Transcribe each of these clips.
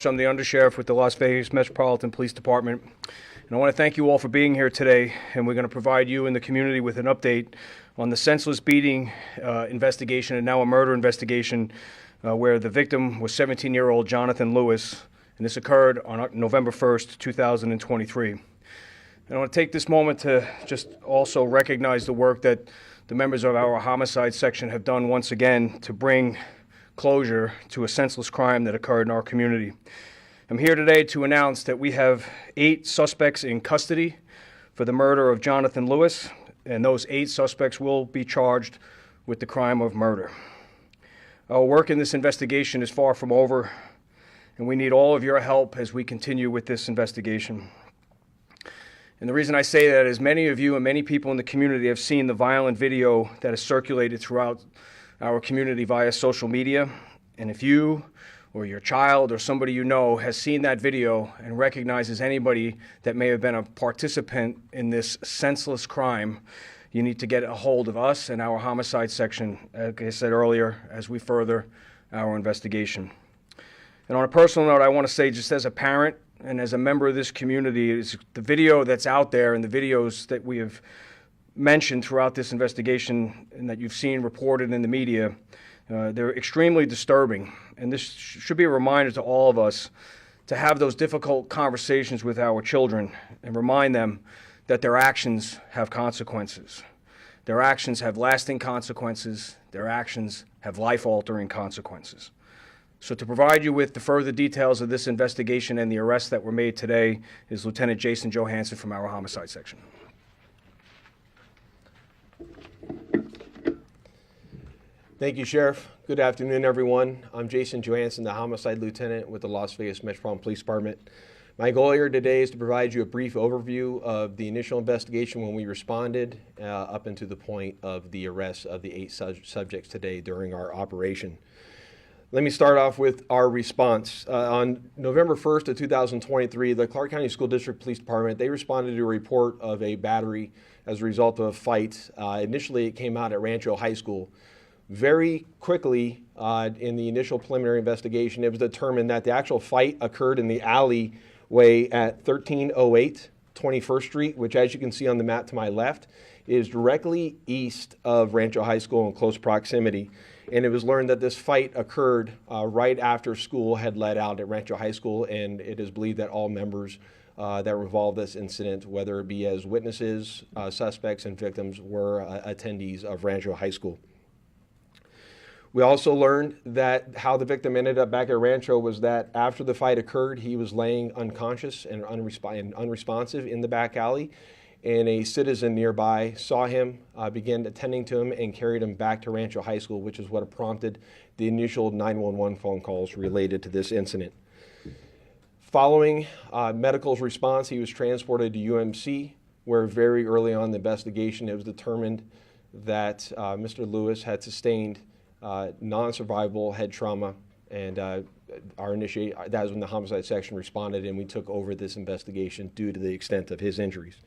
I'm the undersheriff with the Las Vegas Metropolitan Police Department, and I want to thank you all for being here today. And we're going to provide you and the community with an update on the senseless beating investigation, and now a murder investigation, where the victim was 17-year-old Jonathan Lewis, and this occurred on November 1st, 2023. And I want to take this moment to just also recognize the work that the members of our homicide section have done once again to bring closure to a senseless crime that occurred in our community. I'm here today to announce that we have 8 suspects in custody for the murder of Jonathan Lewis, and those 8 suspects will be charged with the crime of murder. Our work in this investigation is far from over, and we need all of your help as we continue with this investigation. And the reason I say that is many of you and many people in the community have seen the violent video that has circulated throughout our community via social media. And if you or your child or somebody you know has seen that video and recognizes anybody that may have been a participant in this senseless crime, you need to get a hold of us and our homicide section, like I said earlier, as we further our investigation. And on a personal note, I want to say, just as a parent and as a member of this community, is the video that's out there and the videos that we have mentioned throughout this investigation and that you've seen reported in the media, they're extremely disturbing. And this should be a reminder to all of us to have those difficult conversations with our children and remind them that their actions have consequences. Their actions have lasting consequences. Their actions have life-altering consequences. So to provide you with the further details of this investigation and the arrests that were made today is Lieutenant Jason Johansson from our homicide section. Thank you, Sheriff. Good afternoon, everyone. I'm Jason Johansson, the Homicide Lieutenant with the Las Vegas Metropolitan Police Department. My goal here today is to provide you a brief overview of the initial investigation when we responded up until the point of the arrest of the 8 subjects today during our operation. Let me start off with our response. On November 1st of 2023, the Clark County School District Police Department, they responded to a report of a battery as a result of a fight. Initially, it came out at Rancho High School. Very quickly, in the initial preliminary investigation, it was determined that the actual fight occurred in the alleyway at 1308 21st Street, which, as you can see on the map to my left, is directly east of Rancho High School in close proximity. And it was learned that this fight occurred right after school had let out at Rancho High School, and it is believed that all members that were involved in this incident, whether it be as witnesses, suspects, and victims, were attendees of Rancho High School. We also learned that how the victim ended up back at Rancho was that after the fight occurred, he was laying unconscious and unresponsive in the back alley, and a citizen nearby saw him, began attending to him, and carried him back to Rancho High School, which is what prompted the initial 911 phone calls related to this incident. Following medical's response, he was transported to UMC, where very early on in the investigation, it was determined that Mr. Lewis had sustained non-survivable head trauma, and that was when the homicide section responded, and we took over this investigation due to the extent of his injuries.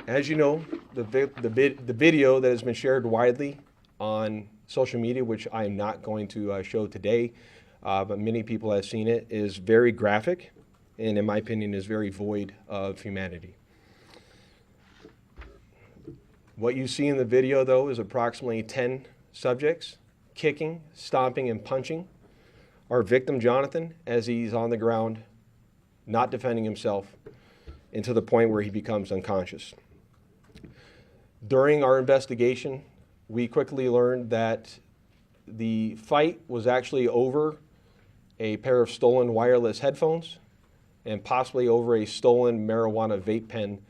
As you know, the video that has been shared widely on social media, which I am not going to show today, but many people have seen it, is very graphic, and in my opinion is very void of humanity. What you see in the video, though, is approximately 10 subjects kicking, stomping, and punching our victim, Jonathan, as he's on the ground, not defending himself, and to the point where he becomes unconscious. During our investigation, we quickly learned that the fight was actually over a pair of stolen wireless headphones and possibly over a stolen marijuana vape pen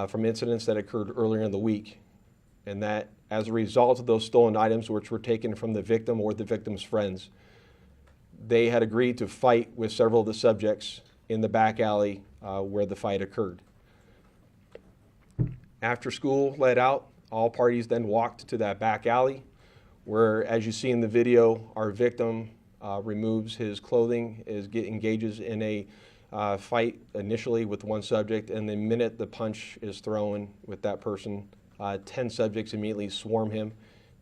from incidents that occurred earlier in the week, and that as a result of those stolen items, which were taken from the victim or the victim's friends, they had agreed to fight with several of the subjects in the back alley where the fight occurred. After school let out, all parties then walked to that back alley where, as you see in the video, our victim removes his clothing, engages in a fight initially with one subject, and the minute the punch is thrown with that person, 10 subjects immediately swarm him,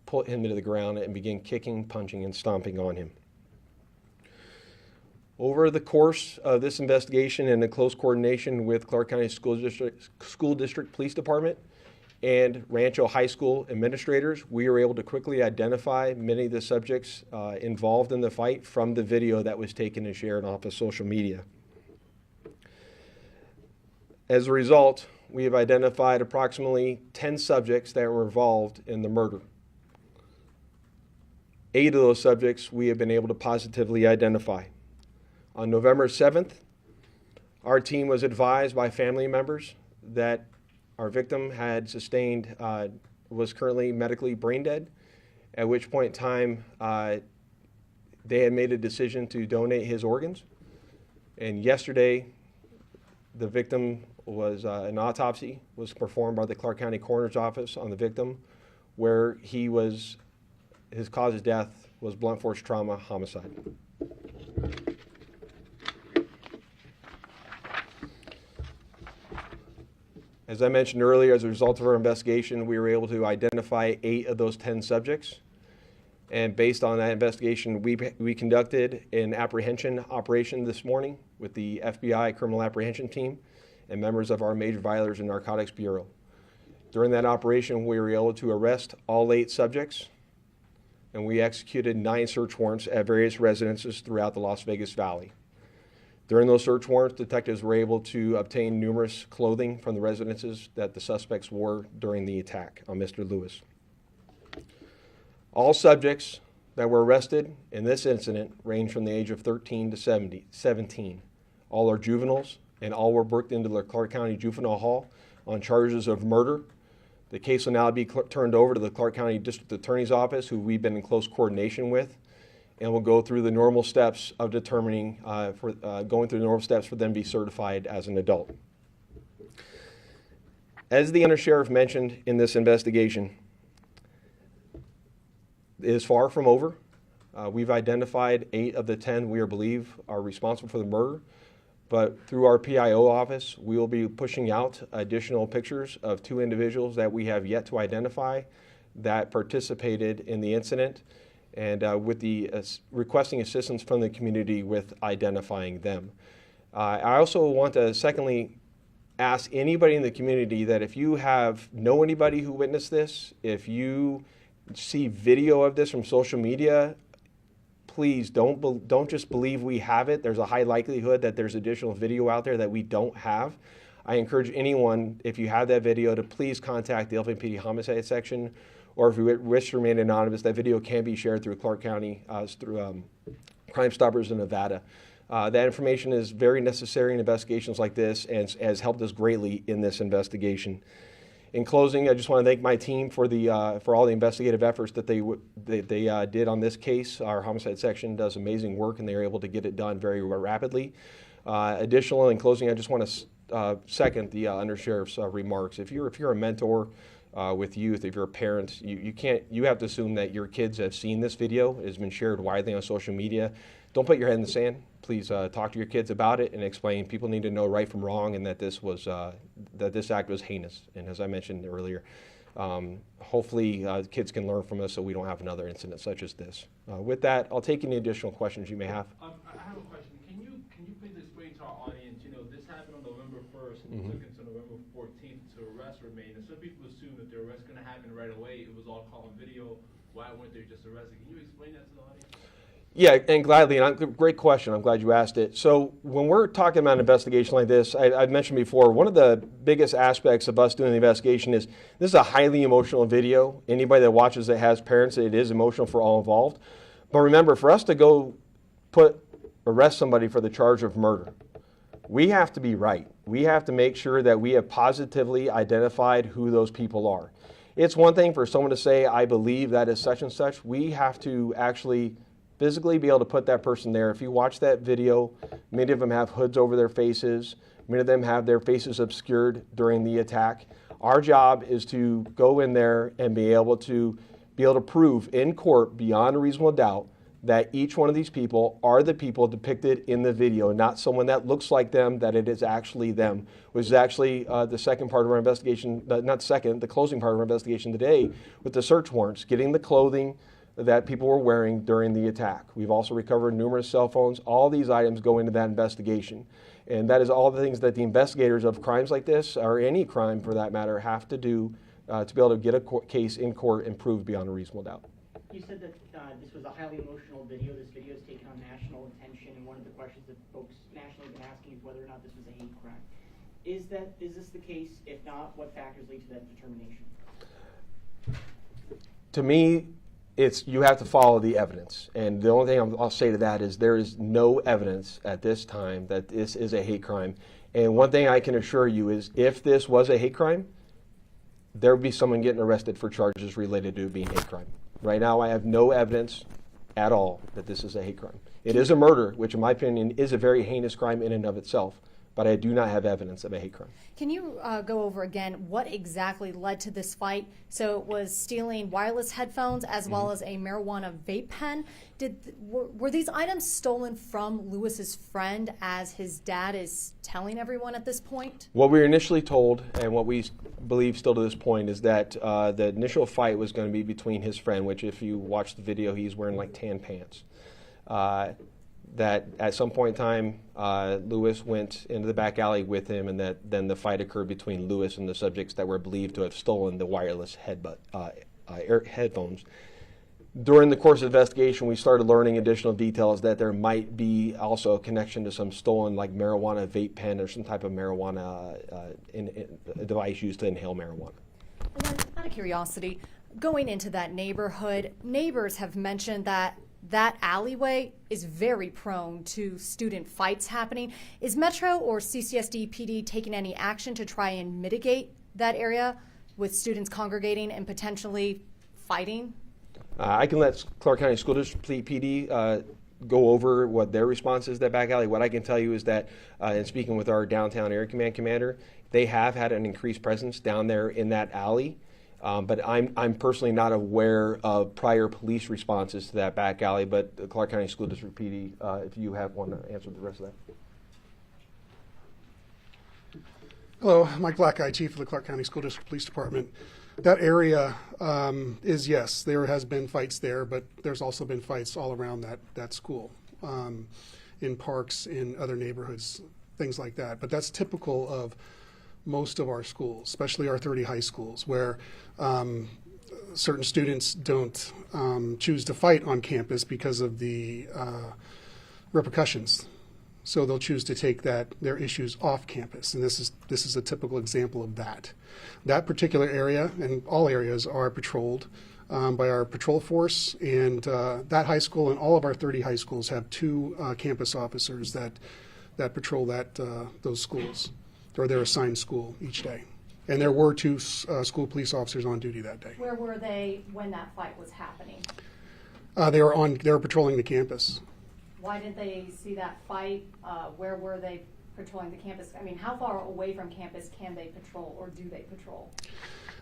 put him to the ground, and begin kicking, punching, and stomping on him. Over the course of this investigation and in close coordination with Clark County School District Police Department and Rancho High School administrators, we were able to quickly identify many of the subjects involved in the fight from the video that was taken and shared off of social media. As a result, we have identified approximately 10 subjects that were involved in the murder. 8 of those subjects we have been able to positively identify. On November 7th, our team was advised by family members that our victim had sustained, was currently medically brain dead, at which point in time they had made a decision to donate his organs. And yesterday, the victim was, an autopsy was performed by the Clark County Coroner's Office on the victim, where his cause of death was blunt force trauma homicide. As I mentioned earlier, as a result of our investigation, we were able to identify 8 of those 10 subjects. And based on that investigation, we conducted an apprehension operation this morning with the FBI Criminal Apprehension Team and members of our Major Violence and Narcotics Bureau. During that operation, we were able to arrest all 8 subjects, and we executed 9 search warrants at various residences throughout the Las Vegas Valley. During those search warrants, detectives were able to obtain numerous clothing from the residences that the suspects wore during the attack on Mr. Lewis. All subjects that were arrested in this incident range from the age of 13 to 17. All are juveniles, and all were booked into the Clark County Juvenile Hall on charges of murder. The case will now be turned over to the Clark County District Attorney's Office, who we've been in close coordination with, and we'll go through the normal steps of determining, going through the normal steps for them to be certified as an adult. As the undersheriff mentioned in this investigation, it is far from over. We've identified 8 of the 10 we believe are responsible for the murder, but through our PIO office, we will be pushing out additional pictures of 2 individuals that we have yet to identify that participated in the incident, and with the requesting assistance from the community with identifying them. I also want to secondly ask anybody in the community that if you know anybody who witnessed this, if you see video of this from social media, please don't just believe we have it. There's a high likelihood that there's additional video out there that we don't have. I encourage anyone, if you have that video, to please contact the LVPD homicide section, or if you wish to remain anonymous, that video can be shared through Clark County, through Crime Stoppers in Nevada. That information is very necessary in investigations like this and has helped us greatly in this investigation. In closing, I just want to thank my team for all the investigative efforts that they did on this case. Our homicide section does amazing work, and they were able to get it done very rapidly. Additionally, in closing, I just want to second the undersheriff's remarks. If you're a mentor with youth, if you're a parent, you have to assume that your kids have seen this video. It has been shared widely on social media. Don't put your head in the sand. Please talk to your kids about it and explain. People need to know right from wrong, and that this act was heinous. And as I mentioned earlier, hopefully kids can learn from us so we don't have another incident such as this. With that, I'll take any additional questions you may have. I have a question. Can you please explain to our audience? This happened on November 1st, and it took until November 14th to arrest remain. And some people assume that the arrest going to happen right away. It was all caught on video. Why weren't they just arrested? Can you explain that to the audience? Yeah, and gladly, and great question. I'm glad you asked it. So when we're talking about an investigation like this, I've mentioned before, one of the biggest aspects of us doing the investigation is this is a highly emotional video. Anybody that watches that has parents, it is emotional for all involved. But remember, for us to go arrest somebody for the charge of murder, we have to be right. We have to make sure that we have positively identified who those people are. It's one thing for someone to say, I believe that is such and such. We have to actually physically be able to put that person there. If you watch that video, many of them have hoods over their faces. Many of them have their faces obscured during the attack. Our job is to go in there and be able to prove in court beyond a reasonable doubt that each one of these people are the people depicted in the video, not someone that looks like them, that it is actually them, which is actually the second part of our investigation, the closing part of our investigation today with the search warrants, getting the clothing, that people were wearing during the attack. We've also recovered numerous cell phones. All these items go into that investigation. And that is all the things that the investigators of crimes like this, or any crime for that matter, have to do to be able to get a case in court and proved beyond a reasonable doubt. You said that this was a highly emotional video. This video has taken on national attention, and one of the questions that folks nationally have been asking is whether or not this was a hate crime. Is this the case? If not, what factors lead to that determination? To me, you have to follow the evidence. And the only thing I'll say to that is there is no evidence at this time that this is a hate crime. And one thing I can assure you is if this was a hate crime, there would be someone getting arrested for charges related to it being hate crime. Right now, I have no evidence at all that this is a hate crime. It is a murder, which in my opinion is a very heinous crime in and of itself, but I do not have evidence of a hate crime. Can you go over again what exactly led to this fight? So it was stealing wireless headphones as well as a marijuana vape pen. Were these items stolen from Lewis's friend, as his dad is telling everyone at this point? What we were initially told, and what we believe still to this point, is that the initial fight was going to be between his friend, which if you watch the video, he's wearing like tan pants. That at some point in time, Lewis went into the back alley with him, and that then the fight occurred between Lewis and the subjects that were believed to have stolen the wireless headphones. During the course of investigation, we started learning additional details that there might be also a connection to some stolen, like marijuana vape pen or some type of marijuana device used to inhale marijuana. And then, out of curiosity, going into that neighborhood, neighbors have mentioned that alleyway is very prone to student fights happening. Is Metro or CCSD PD taking any action to try and mitigate that area with students congregating and potentially fighting? I can let Clark County School District PD go over what their response is to that back alley. What I can tell you is that, in speaking with our downtown area command commander, they have had an increased presence down there in that alley. But I'm personally not aware of prior police responses to that back alley. But the Clark County School District PD, if you want to answer the rest of that. Hello, Mike Blackeye, Chief of the Clark County School District Police Department. That area is, yes, there has been fights there, but there's also been fights all around that school, in parks, in other neighborhoods, things like that. But that's typical of most of our schools, especially our 30 high schools, where certain students don't choose to fight on campus because of the repercussions. So they'll choose to take their issues off campus, and this is a typical example of that. That particular area, and all areas, are patrolled by our patrol force, and that high school and all of our 30 high schools have 2 campus officers that patrol those schools, or their assigned school each day. And there were 2 school police officers on duty that day. Where were they when that fight was happening? They were patrolling the campus. Why didn't they see that fight? Where were they patrolling the campus? I mean, how far away from campus can they patrol, or do they patrol?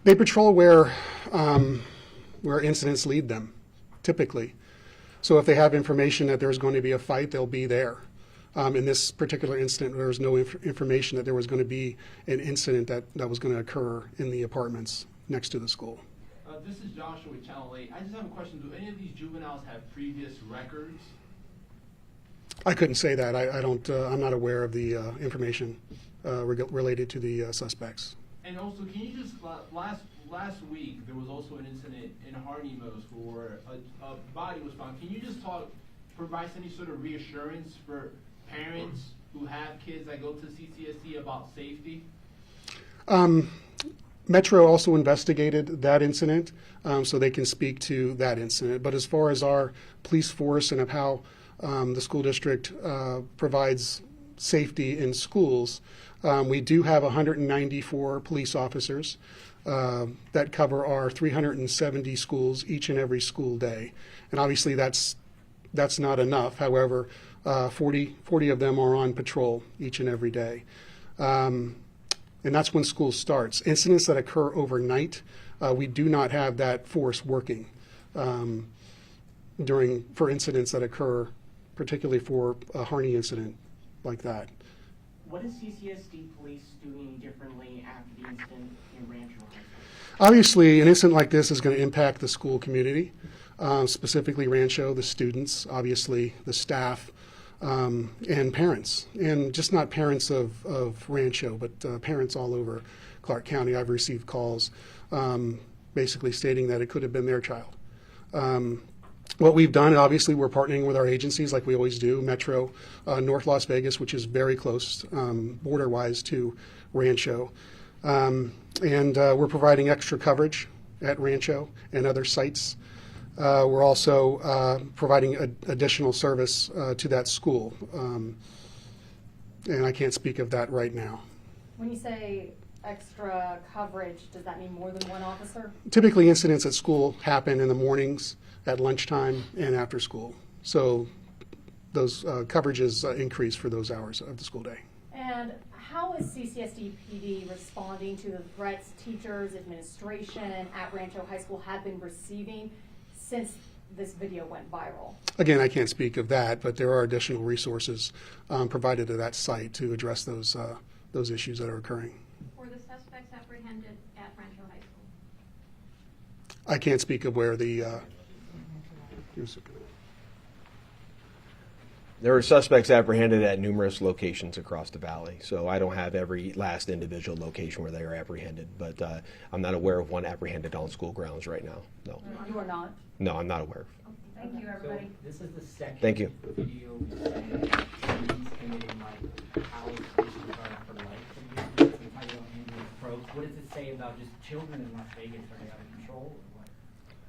They patrol where incidents lead them, typically. So if they have information that there's going to be a fight, they'll be there. In this particular incident, there was no information that there was going to be an incident that was going to occur in the apartments next to the school. This is Joshua with Channel 8. I just have a question. Do any of these juveniles have previous records? I couldn't say that. I don't. I'm not aware of the information related to the suspects. And also, can you just last week there was also an incident in Harney Mills where a body was found. Can you just provide any sort of reassurance for parents who have kids that go to CCSD about safety? Metro also investigated that incident, so they can speak to that incident. But as far as our police force and of how the school district provides safety in schools, we do have 194 police officers that cover our 370 schools each and every school day. And obviously that's not enough. However, 40 of them are on patrol each and every day. And that's when school starts. Incidents that occur overnight, we do not have that force working for incidents that occur, particularly for a Harney incident like that. what is CCSD police doing differently after the incident in Rancho High School? Obviously, an incident like this is going to impact the school community, specifically Rancho, the students, obviously the staff, and parents. And just not parents of Rancho, but parents all over Clark County. I've received calls basically stating that it could have been their child. What we've done, obviously, we're partnering with our agencies like we always do, Metro, North Las Vegas, which is very close border-wise to Rancho. And we're providing extra coverage at Rancho and other sites. We're also providing additional service to that school. And I can't speak of that right now. When you say extra coverage, does that mean more than one officer? Typically, incidents at school happen in the mornings, at lunchtime, and after school. So those coverages increase for those hours of the school day. And how is CCSD PD responding to the threats teachers, administration at Rancho High School have been receiving since this video went viral? Again, I can't speak of that, but there are additional resources provided to that site to address those issues that are occurring. Were the suspects apprehended at Rancho High School? I can't speak of where the There are suspects apprehended at numerous locations across the valley, so I don't have every last individual location where they are apprehended, but I'm not aware of one apprehended on school grounds right now. No. You are not? No, I'm not aware of. Thank you, everybody. So this is the second Thank you. video saying that he's committing like Howard for life and how you handle approach. What does it say about just children in Las Vegas? Are they out of control or what?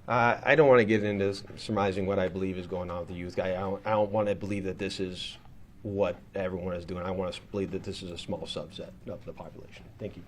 I don't want to get into surmising what I believe is going on with the youth guy. I don't want to believe that this is what everyone is doing. I want to believe that this is a small subset of the population. Thank you.